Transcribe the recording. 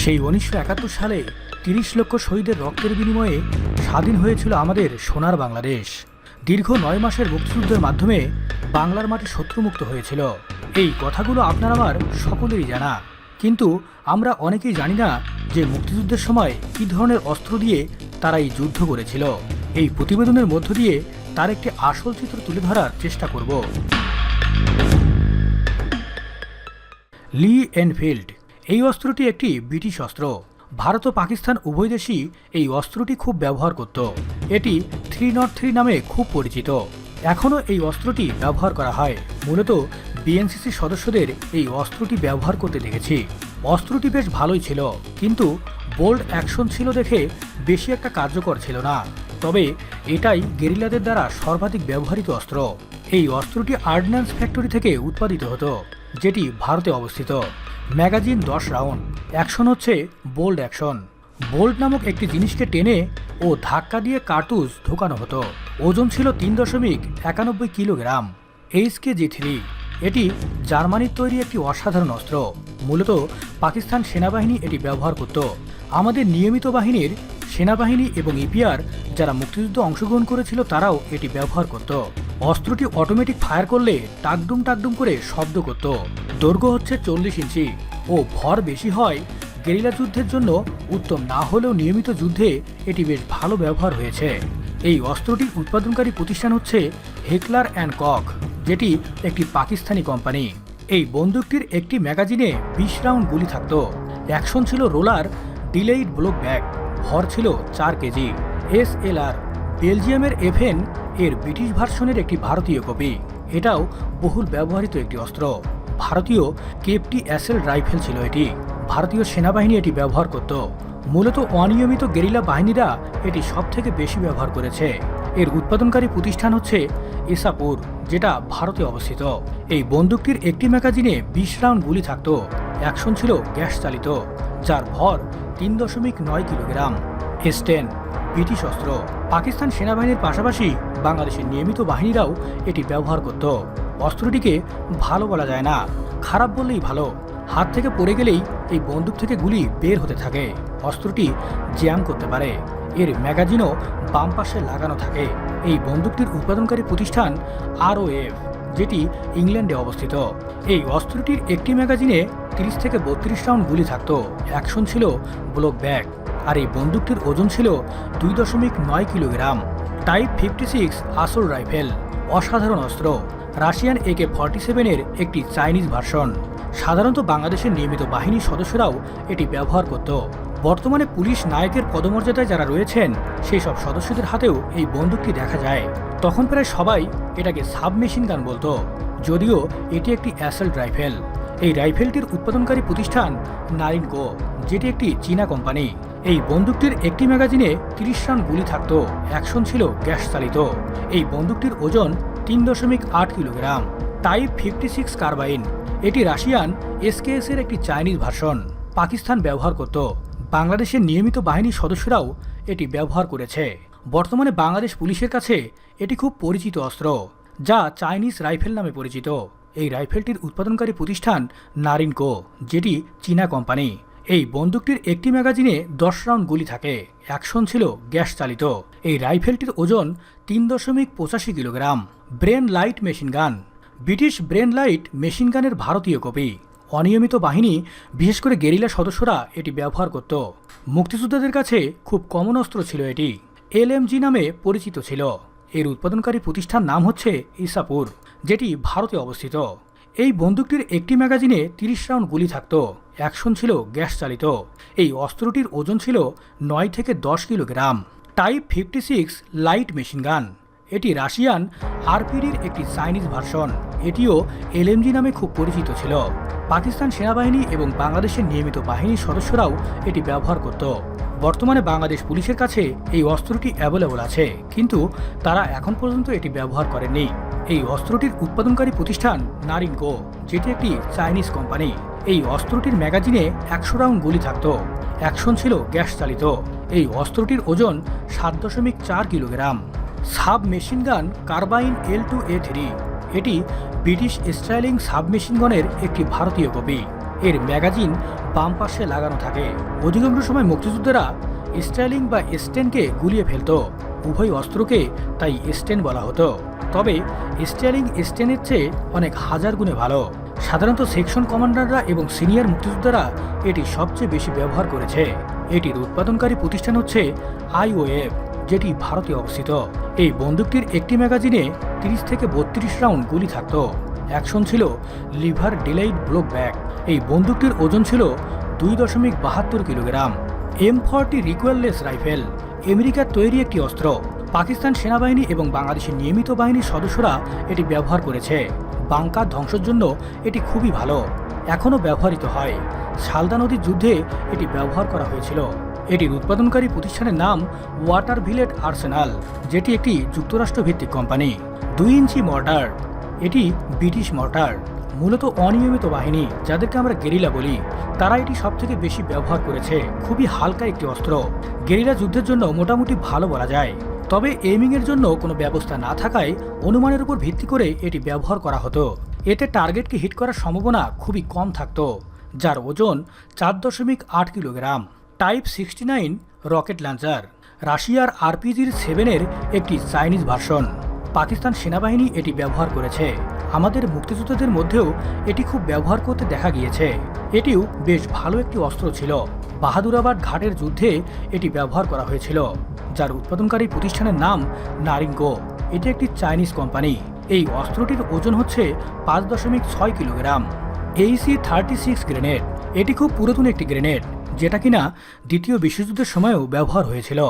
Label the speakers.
Speaker 1: সেই 1971 সালে 30 লক্ষ শহীদের রক্তের বিনিময়ে স্বাধীন হয়েছিল আমাদের সোনার বাংলাদেশ। দীর্ঘ 9 মাসের মুক্তিযুদ্ধের মাধ্যমে বাংলার মাটি শত্রুমুক্ত হয়েছিল। এই কথাগুলো আপনার আমার সকলেরই জানা, কিন্তু আমরা অনেকেই জানি না যে মুক্তিযুদ্ধের সময় কী ধরনের অস্ত্র দিয়ে তারা এই যুদ্ধ করেছিল। এই প্রতিবেদনের মধ্য দিয়ে তার একটি আসল চিত্র তুলে ধরার চেষ্টা করব। লি এনফিল্ড এই অস্ত্রটি একটি ব্রিটিশ অস্ত্র। ভারত ও পাকিস্তান উভয় দেশই এই অস্ত্রটি খুব ব্যবহার করত। এটি 303 নামে খুব পরিচিত। এখনও এই অস্ত্রটি ব্যবহার করা হয়। মূলত বিএনসিসি সদস্যদের এই অস্ত্রটি ব্যবহার করতে দেখেছি। অস্ত্রটি বেশ ভালোই ছিল, কিন্তু বোল্ড অ্যাকশন ছিল দেখে বেশি একটা কার্যকর ছিল না। তবে এটাই গেরিলাদের দ্বারা সর্বাধিক ব্যবহৃত অস্ত্র। এই অস্ত্রটি অর্ডিন্যান্স ফ্যাক্টরি থেকে উৎপাদিত হতো, যেটি ভারতে অবস্থিত। Magazine 10 round. অ্যাকশন হচ্ছে বোল্ড অ্যাকশন। বোল্ট নামক একটি জিনিসকে টেনে ও ধাক্কা দিয়ে কার্তুজ ঢোকানো হতো। ওজন ছিল 3.91 কিলোগ্রাম। HKG-3 এটি জার্মানির তৈরি একটি অসাধারণ অস্ত্র। মূলত পাকিস্তান সেনাবাহিনী এটি ব্যবহার করত। আমাদের নিয়মিত বাহিনীর সেনাবাহিনী এবং ইপিআর যারা মুক্তিযুদ্ধে অংশগ্রহণ করেছিল তারাও এটি ব্যবহার করত। অস্ত্রটি অটোমেটিক ফায়ার করলে টাকডুম টাকডুম করে শব্দ করত। দৈর্ঘ্য হচ্ছে 40 ইঞ্চি ও ভর বেশি হয়। গেরিলা যুদ্ধের জন্য উত্তম না হলেও নিয়মিত যুদ্ধে এটি বেশ ভালো ব্যবহার হয়েছে। এই অস্ত্রটির উৎপাদনকারী প্রতিষ্ঠান হচ্ছে হেকলার অ্যান্ড কক, যেটি একটি পাকিস্তানি কোম্পানি। এই বন্দুকটির একটি ম্যাগাজিনে 20 রাউন্ড গুলি থাকত। অ্যাকশন ছিল রোলার ডিলেইড ব্লক ব্যাক। ভর ছিল 4 কেজি। SLR বেলজিয়ামের এফেন এর ব্রিটিশ ভার্সনের একটি ভারতীয় কপি। এটাও বহুল ব্যবহৃত একটি অস্ত্র। ভারতীয় কেপটি অ্যাসেল রাইফেল ছিল এটি। ভারতীয় সেনাবাহিনী এটি ব্যবহার করত। মূলত অনিয়মিত গেরিলা বাহিনীরা এটি সবথেকে বেশি ব্যবহার করেছে। এর উৎপাদনকারী প্রতিষ্ঠান হচ্ছে ইসাপুর, যেটা ভারতে অবস্থিত। এই বন্দুকটির একটি ম্যাগাজিনে 20 রাউন্ড গুলি থাকত। অ্যাকশন ছিল গ্যাস চালিত, যার ভর 3.9 কিলোগ্রাম। S10 ব্রিটিশ অস্ত্র। পাকিস্তান সেনাবাহিনীর পাশাপাশি বাংলাদেশের নিয়মিত বাহিনীরাও এটি ব্যবহার করত। অস্ত্রটিকে ভালো বলা যায় না, খারাপ বললেই ভালো। হাত থেকে পড়ে গেলেই এই বন্দুক থেকে গুলি বের হতে থাকে। অস্ত্রটি জ্যাম করতে পারে। এর ম্যাগাজিনও বাম পাশে লাগানো থাকে। এই বন্দুকটির উৎপাদনকারী প্রতিষ্ঠান ROF, যেটি ইংল্যান্ডে অবস্থিত। এই অস্ত্রটির একটি ম্যাগাজিনে 30 থেকে 32 রাউন্ড গুলি থাকত। অ্যাকশন ছিল ব্লক ব্যাক। আর এই বন্দুকটির ওজন ছিল 2.9 কিলোগ্রাম। টাইপ 56 আসল রাইফেল, অসাধারণ অস্ত্র। রাশিয়ান AK-47 এর একটি চাইনিজ ভার্সন। সাধারণত বাংলাদেশের নিয়মিত বাহিনীর সদস্যরাও এটি ব্যবহার করত। বর্তমানে পুলিশ নায়কের পদমর্যাদায় যারা রয়েছেন সেই সব সদস্যদের হাতেও এই বন্দুকটি দেখা যায়। তখন প্রায় সবাই এটাকে সাবমেশিন গান বলতো, যদিও এটি একটি অ্যাসল্ট রাইফেল। এই রাইফেলটির উৎপাদনকারী প্রতিষ্ঠান নারিনকো, যেটি একটি চীনা কোম্পানি। এই বন্দুকটির একটি ম্যাগাজিনে 30 রাউন্ড গুলি থাকত। অ্যাকশন ছিল গ্যাস চালিত। এই বন্দুকটির ওজন 3.8 কিলোগ্রাম। টাইপ 56 কার্বাইন এটি রাশিয়ান SKS এর একটি চাইনিজ ভার্সন। পাকিস্তান ব্যবহার করত। বাংলাদেশের নিয়মিত বাহিনীর সদস্যরাও এটি ব্যবহার করেছে। বর্তমানে বাংলাদেশ পুলিশের কাছে এটি খুব পরিচিত অস্ত্র, যা চাইনিজ রাইফেল নামে পরিচিত। এই রাইফেলটির উৎপাদনকারী প্রতিষ্ঠান নারিনকো, যেটি চীনা কোম্পানি। এই বন্দুকটির একটি ম্যাগাজিনে 10 রাউন্ড গুলি থাকে। অ্যাকশন ছিল গ্যাস চালিত। এই রাইফেলটির ওজন 3.85 kilogram. Brain light machine gun British brain light machine গানের ভারতীয় কপি। অনিয়মিত বাহিনী, বিশেষ করে গেরিলা সদস্যরা এটি ব্যবহার করত। মুক্তিযোদ্ধাদের কাছে খুব কমন অস্ত্র ছিল এটি। LMG নামে পরিচিত ছিল। এর উৎপাদনকারী প্রতিষ্ঠান নাম হচ্ছে ইসাপুর, যেটি ভারতে অবস্থিত। এই বন্দুকটির একটি ম্যাগাজিনে 30 রাউন্ড গুলি থাকত। অ্যাকশন ছিল গ্যাস চালিত। এই অস্ত্রটির ওজন ছিল 9 থেকে 10 kilogram. Type 56 light machine gun এটি রাশিয়ান RPDর একটি চাইনিজ ভার্সন। এটিও LMG নামে খুব পরিচিত ছিল। পাকিস্তান সেনাবাহিনী এবং বাংলাদেশের নিয়মিত বাহিনীর সদস্যরাও এটি ব্যবহার করত। বর্তমানে বাংলাদেশ পুলিশের কাছে এই অস্ত্রটি অ্যাভেলেবল আছে, কিন্তু তারা এখন পর্যন্ত এটি ব্যবহার করেননি। এই অস্ত্রটির উৎপাদনকারী প্রতিষ্ঠান নারিনকো, যেটি একটি চাইনিজ কোম্পানি। এই অস্ত্রটির ম্যাগাজিনে 100 রাউন্ড গুলি থাকত। অ্যাকশন ছিল গ্যাস চালিত। এই অস্ত্রটির ওজন 7.4 কিলোগ্রাম। সাবমেশিন গান কার্বাইন L2A3 এটি ব্রিটিশ স্টাইলিং সাবমেশিন গানের একটি ভারতীয় কপি। এর ম্যাগাজিন বাম পাশে লাগানো থাকে। অধিকাংশ সময় মুক্তিযোদ্ধারা স্টাইলিং বা স্টেনকে গুলিয়ে ফেলত। উভয় অস্ত্রকে তাই স্টেন বলা হতো। তবে স্টাইলিং স্টেনের চেয়ে অনেক হাজার গুণে ভালো। সাধারণত সেকশন কমান্ডাররা এবং সিনিয়র মুক্তিযোদ্ধারা এটি সবচেয়ে বেশি ব্যবহার করেছে। এটির উৎপাদনকারী প্রতিষ্ঠান হচ্ছে IOF, যেটি ভারতে অবস্থিত। এই বন্দুকটির একটি ম্যাগাজিনে 30 থেকে 32 রাউন্ড গুলি থাকত। অ্যাকশন ছিল লিভার ডিলাইড ব্লক ব্যাক। এই বন্দুকটির ওজন ছিল 2.72 কিলোগ্রাম। M40 রিকোয়েললেস রাইফেল আমেরিকার তৈরি একটি অস্ত্র। পাকিস্তান সেনাবাহিনী এবং বাংলাদেশের নিয়মিত বাহিনীর সদস্যরা এটি ব্যবহার করেছে। বাংকার ধ্বংসের জন্য এটি খুবই ভালো, এখনও ব্যবহৃত হয়। সালদা নদীর যুদ্ধে এটি ব্যবহার করা হয়েছিল। এটির উৎপাদনকারী প্রতিষ্ঠানের নাম ওয়াটার ভিলেট আর্সেনাল, যেটি একটি যুক্তরাষ্ট্রভিত্তিক কোম্পানি। 2 ইঞ্চি মর্টার, এটি ব্রিটিশ মর্টার। মূলত অনিয়মিত বাহিনী, যাদেরকে আমরা গেরিলা বলি, তারা এটি সবথেকে বেশি ব্যবহার করেছে। খুবই হালকা একটি অস্ত্র, গেরিলা যুদ্ধের জন্য মোটামুটি ভালো বলা যায়। তবে এইমিংয়ের জন্য কোনো ব্যবস্থা না থাকায় অনুমানের উপর ভিত্তি করে এটি ব্যবহার করা হতো। এতে টার্গেটকে হিট করার সম্ভাবনা খুবই কম থাকত, যার ওজন 4.8 কিলোগ্রাম। টাইপ 69 রকেট লঞ্চার, রাশিয়ার RPG-7 একটি চাইনিজ ভার্সন। পাকিস্তান সেনাবাহিনী এটি ব্যবহার করেছে। আমাদের মুক্তিযোদ্ধাদের মধ্যেও এটি খুব ব্যবহার করতে দেখা গিয়েছে। এটিও বেশ ভালো একটি অস্ত্র ছিল। বাহাদুরাবাদ ঘাটের যুদ্ধে এটি ব্যবহার করা হয়েছিল, যার উৎপাদনকারী প্রতিষ্ঠানের নাম নারিঙ্গো। এটি একটি চাইনিজ কোম্পানি। এই অস্ত্রটির ওজন হচ্ছে 5.6 কিলোগ্রাম। AC-36 গ্রেনেড, এটি খুব পুরাতন একটি গ্রেনেড, যেটা কিনা দ্বিতীয় বিশ্বযুদ্ধের সময়ও ব্যবহার হয়েছিল।